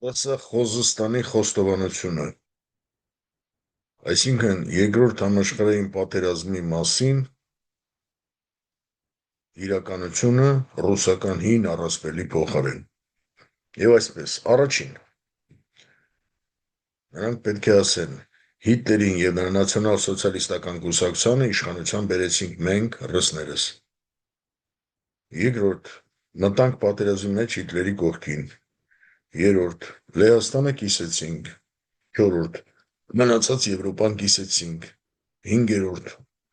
Սա Խոզստանի խոստովանությունը, այսինքն երկրորդ համաշխարհային պատերազմի մասին իրականությունը ռուսական հին առասպելի փոխարեն։ Եվ այսպես, առաջին, նրանք պետք է ասեն, Հիտլերին եւ նրա նացիոնալ-սոցիալիստական կուսակցությանը իշխանության բերեցինք մենք ռուսներս։ Երկրորդ, մտանք պատերազմի մեջ Հիտլերի կողքին։ Երրորդ, Լեհաստանը կիսեցինք։ Չորրորդ, մնացած Եվրոպան կիսեցինք։ Հինգերորդ,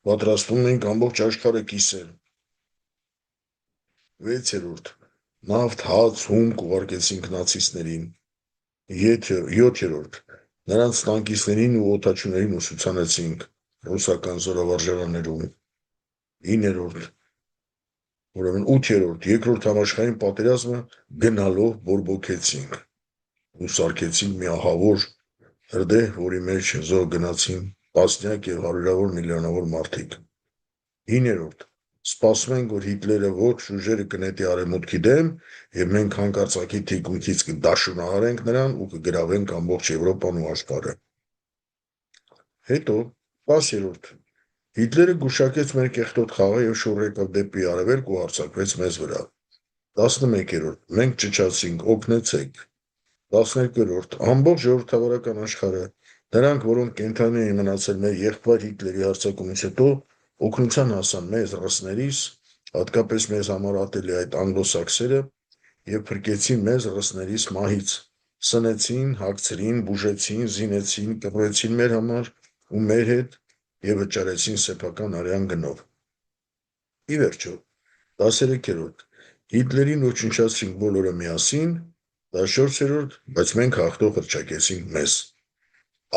պատրաստվում ենք ամբողջ աշխարհը կիսել։ Վեցերորդ, նավթ, հաց, հումք ուղարկեցինք նացիստներին։ Յոթերորդ, նրանց տանկիստներին ու օդաչուներին ուսուցանեցինք ռուսական զորավարժարաններում։ 9-րդ, ուրեմն 8-րդ, երկրորդ համաշխարհային պատերազմը գնալով բորբոքեցինք ու սարքեցինք մի ահավոր հրդեհ, որի մեջ զոհ գնացին տասնյակ եւ հարյուրավոր միլիոնավոր մարդիկ։ 9-րդ, սպասում ենք, որ Հիտլերը ողջ ուժերը կնետի արևմուտքի դեմ եւ մենք հանկարծակի թիկունքից կդաշնահարենք նրան ու կգրավենք ամբողջ Եվրոպան ու աշխարհը։ Հետո 10-րդ, Հիտլերը գուշակեց մեր կեղտոտ խաղը եւ շուռ եկավ դեպի արևելք ու հարձակվեց մեզ վրա։ 11-րդ, մենք ճչացինք, օգնեցեք։ 12-րդ, ամբողջ ժողովրդավարական աշխարհը, նրանք, որոնք կենդանի էին մնացել մեր եղբայր Հիտլերի հարձակումից հետո, օգնության հասան մեզ ռուսներիս, հատկապես մեզ համար ատելի այդ անգլոսաքսերը, եւ փրկեցին մեզ ռուսներիս մահից, սնեցին, հագցրին, բուժեցին, զինեցին, կռվեցին մեր համար ու մեր հետ եւ վճարեցին սեփական արյան գնով։ Ի վերջո, 13-րդ, Հիտլերին ոչնչացրինք բոլորը միասին, 14-րդ, բայց մենք հաղթող հռչակեցինք մեզ։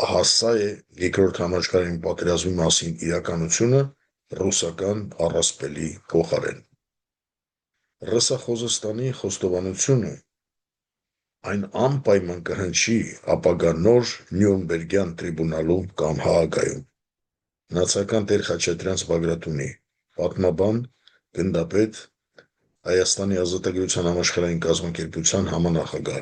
Ահա սա է երկրորդ համաշխարհային պատերազմի մասին իրականությունը ռուսական առասպելի փոխարեն։ Ռսախոզստանի խոստովանությունը այն անպայման կհնչի ապագա նոր Նյուրնբերգյան տրիբունալում կամ Հաագայում։ Նացական Տեր Խաչատրյանց Բագրատունի, պատմաբան, գնդապետ, Հայաստանի ազատագրության համաշխարհային կազմակերպության համանախագահ։